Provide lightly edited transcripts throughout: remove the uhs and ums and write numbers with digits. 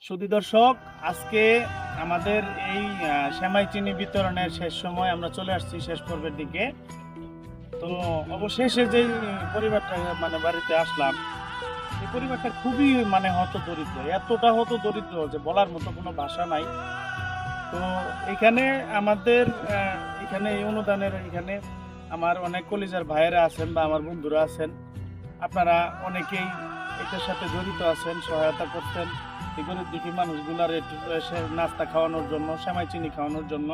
সুধী দর্শক, আজকে আমাদের এই সেমাই চিনি বিতরণের শেষ সময় আমরা চলে আসছি শেষ পর্বের দিকে। তো অবশেষে যে পরিবারটা বাড়িতে আসলাম, এই পরিবারটা খুবই হতদরিদ্র, এতটা হতদরিদ্র যে বলার মতো কোনো ভাষা নাই। তো এখানে আমাদের এখানে এই অনুদানের এখানে আমার অনেক কলিজার ভাইয়েরা আছেন বা আমার বন্ধুরা আছেন, আপনারা অনেকেই এটার সাথে জড়িত আছেন, সহায়তা করছেন এই গরিব দুঃখী মানুষগুলার একটু নাস্তা খাওয়ানোর জন্য, সেমাই চিনি খাওয়ানোর জন্য।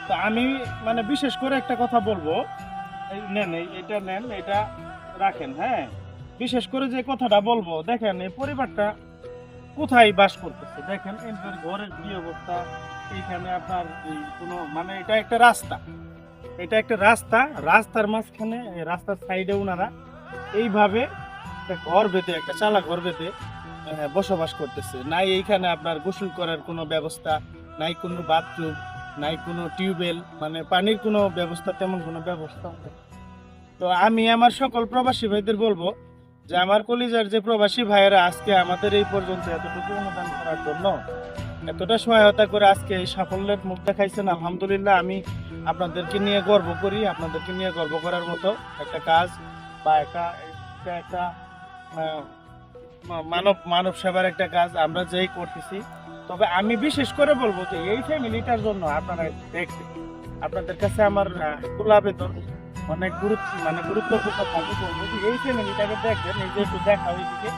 তো আমি বিশেষ করে একটা কথা বলবো, এটা নেন, এটা রাখেন। হ্যাঁ, বিশেষ করে যে কথাটা বলবো, দেখেন এই পরিবারটা কোথায় বাস করতেছে, দেখেন এদের ঘরের কি অবস্থা। এইখানে আপনার কোনো এটা একটা রাস্তা, এটা একটা রাস্তা, রাস্তার মাঝখানে রাস্তার সাইডে ওনারা এইভাবে একটা ঘর বেঁধে, একটা চালা ঘর বেঁধে বসবাস করতেছে। নাই এইখানে আপনার গোসল করার কোনো ব্যবস্থা নাই, কোনো বাথরুম নাই, কোনো টিউবওয়েল পানির কোনো ব্যবস্থা, তেমন কোনো ব্যবস্থা নেই। তো আমি আমার সকল প্রবাসী ভাইদের বলবো যে আমার কলিজার যে প্রবাসী ভাইয়েরা আজকে আমাদের এই পর্যন্ত এতটুকু অনুদান করার জন্য, এতটা সহায়তা করে আজকে এই সাফল্যের মুখ দেখাইছেন, আলহামদুলিল্লাহ। আমি আপনাদেরকে নিয়ে গর্ব করি, আপনাদেরকে নিয়ে গর্ব করার মতো একটা কাজ বা একটা মানব সেবার একটা কাজ আমরা যেই করতেছি। তবে আমি বিশেষ করে বলবো যে এই ফ্যামিলিটার জন্য আপনারা দেখবেন, আপনাদের কাছে আমার আবেদন অনেক গুরুত্বপূর্ণ ভাবে বলবো যে এই ফ্যামিলিটাকে দেখবেন, এই যে একটু দেখাও, এদিকে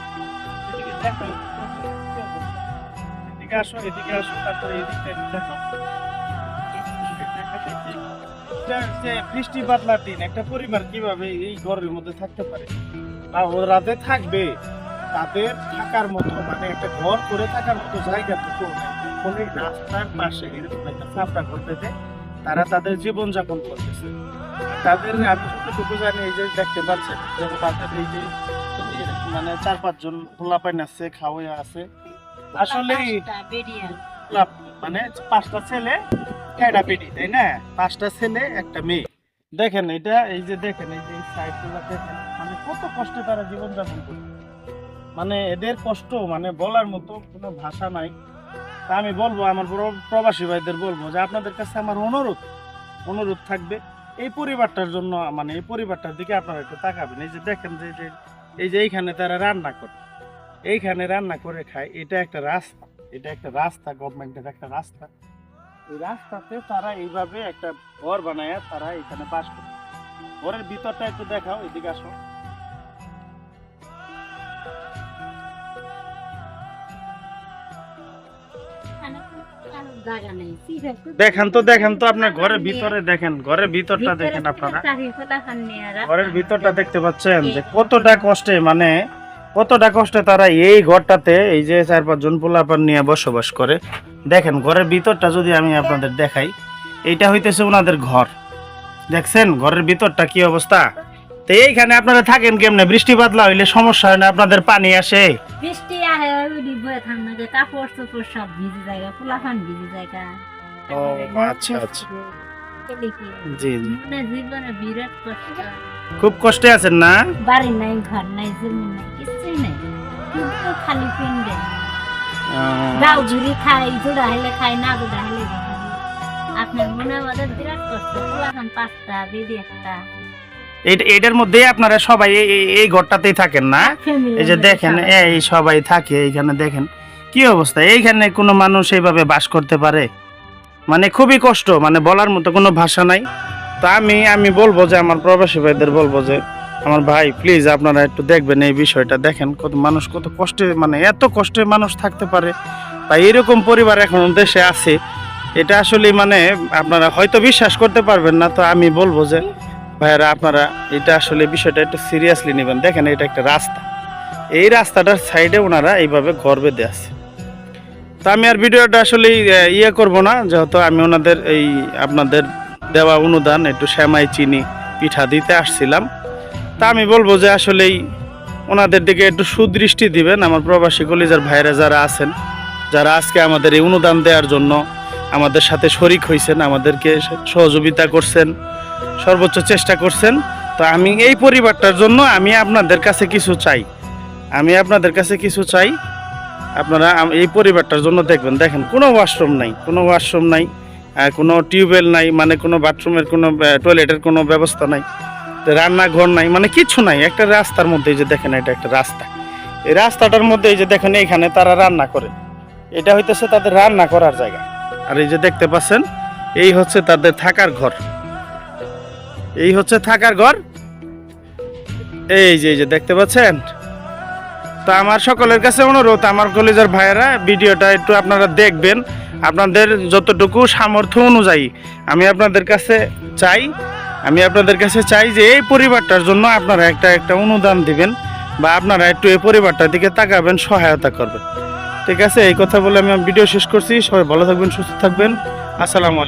দেখাও, এদিকে আসো, এদিকে আসো, তারপরে এদিকে দেখাও। যে বৃষ্টি বাদলার দিন একটা পরিবার কিভাবে এই ঘরের মধ্যে থাকতে পারে বা রাতে থাকবে, তাদের থাকার মতো একটা ঘর করে থাকার মতো জায়গা তো ফলে রাস্তার পাশে এরকম একটা ছাপড়া ঘর পেতে তারা তাদের জীবনযাপন করতেছে। তাদের আমি যতটুকু জানি, এই যে দেখতে পাচ্ছেন, যেমন তাদের এই যে 4-5 জন পোলাপাইন আছে, খাওয়া আছে, আসলে 5টা ছেলে, 1টা বেটি, তাই না? 5টা ছেলে, 1টা মেয়ে। দেখেন এটা, এই যে দেখেন এই যে সাইড গুলা দেখেন, কত কষ্টে তারা জীবনযাপন করে। এদের কষ্ট বলার মতো কোনো ভাষা নাই। তা আমি বলবো, আমার প্রবাসী ভাইদের বলবো যে আপনাদের কাছে আমার অনুরোধ থাকবে এই পরিবারটার জন্য, এই পরিবারটার দিকে আপনারা একটু তাকাবেন। এই যে দেখেন যে এইখানে তারা রান্না করে, এইখানে রান্না করে খায়। এটা একটা রাস্তা, এটা একটা রাস্তা, গভর্নমেন্টের একটা রাস্তা। এই রাস্তাতে তারা এইভাবে একটা ঘর বানায় তারা এখানে বাস করে। ঘরের ভিতরটা একটু দেখাও, এদিকে আসো। দেখেন তো আপনার ঘরের ভিতরে দেখেন, ঘরের ভিতরটা দেখেন, আপনারা ঘরের ভিতরটা দেখতে পাচ্ছেন যে কতটা কষ্টে তারা এই ঘরটাতে এই যে 4-5 জন পোলাপান নিয়ে বসবাস করে। দেখেন ঘরের ভিতরটা যদি আমি আপনাদের দেখাই, এইটা হইতেছে ওনাদের ঘর। দেখছেন ঘরের ভিতরটা কি অবস্থা? তো এইখানে আপনারা থাকেন কেমনে? বৃষ্টি বাদলা হইলে সমস্যা হয় না? আপনাদের পানি আসে, বৃষ্টি আহে, কাপড় চোপড় সব ভিজে জায়গা, পোলাপান ভিজে জায়গা। ও আচ্ছা, জি জি, জীবনে বিরাট কষ্ট, খুব কষ্টে আছেন না? বাড়ি নাই, ঘর নাই, জমি নাই, কিছুই নাই, কিন্তু খালি পিন্ডে গাও ঝুড়ি খাই, জোড়া হলে খাই, না জোড়া হলে আপনার মনে আমাদের বিরাট কষ্ট। পোলাপান 5টা, বেবি 1টা। এটার মধ্যে আপনারা সবাই এই ঘরটাতেই থাকেন না? এই যে দেখেন এই সবাই থাকে এইখানে, দেখেন কি অবস্থা। এইখানে কোনো মানুষ এইভাবে বাস করতে পারে? খুবই কষ্ট, বলার মতো কোনো ভাষা নাই। তো আমি বলবো যে আমার প্রবাসী ভাইদের বলবো যে আমার ভাই প্লিজ আপনারা একটু দেখবেন এই বিষয়টা। দেখেন কত মানুষ কত কষ্টে, এত কষ্টে মানুষ থাকতে পারে বা এরকম পরিবার এখন দেশে আছে, এটা আসলে আপনারা হয়তো বিশ্বাস করতে পারবেন না। তো আমি বলবো যে ভাইয়ারা, আপনারা এটা আসলে বিষয়টা একটু সিরিয়াসলি নেবেন। দেখেন এটা একটা রাস্তা, এই রাস্তাটার সাইডে ওনারা এইভাবে ঘর বেঁধে আছে। তো আমি আর ভিডিওটা আসলে করব না, যেহেতু আমি ওনাদের আপনাদের দেওয়া অনুদান একটু সেমাই চিনি পিঠা দিতে আসছিলাম। তা আমি বলবো যে আসলেই ওনাদের দিকে একটু সুদৃষ্টি দিবেন, আমার প্রবাসী কলিজার ভাইরা যারা আছেন, যারা আজকে আমাদের এই অনুদান দেওয়ার জন্য আমাদের সাথে শরিক হয়েছেন, আমাদেরকে সহযোগিতা করছেন, সর্বোচ্চ চেষ্টা করছেন। তো আমি এই পরিবারটার জন্য আমি আপনাদের কাছে কিছু চাই, আপনারা এই পরিবারটার জন্য দেখবেন। দেখেন কোনো ওয়াশরুম নাই, কোনো টিউবওয়েল নাই, মানে কোনো বাথরুমের কোনো টয়লেটের কোনো ব্যবস্থা নাই, রান্নাঘর নাই, মানে কিছু নাই। একটা রাস্তার মধ্যে এই যে দেখেন, এটা একটা রাস্তা, এই রাস্তাটার মধ্যে এই যে দেখেন এইখানে তারা রান্না করে, এটা হইতেছে তাদের রান্না করার জায়গা। আর এই যে দেখতে পাচ্ছেন এই হচ্ছে তাদের থাকার ঘর, এই হচ্ছে থাকার ঘর। এই যে দেখতে পাচ্ছেন। তো আমার সকলের কাছে অনুরোধ, আমার কলেজের ভাইয়েরা ভিডিওটা একটু আপনারা দেখবেন, আপনাদের যতটুকু সামর্থ্য অনুযায়ী আমি আপনাদের কাছে চাই যে এই পরিবারটার জন্য আপনারা একটা অনুদান দিবেন, বা আপনারা একটু এই পরিবারটার দিকে তাকাবেন, সহায়তা করবেন। ঠিক আছে, এই কথা বলে আমি ভিডিও শেষ করছি। সবাই ভালো থাকবেন, সুস্থ থাকবেন। আসসালামু আলাইকুম।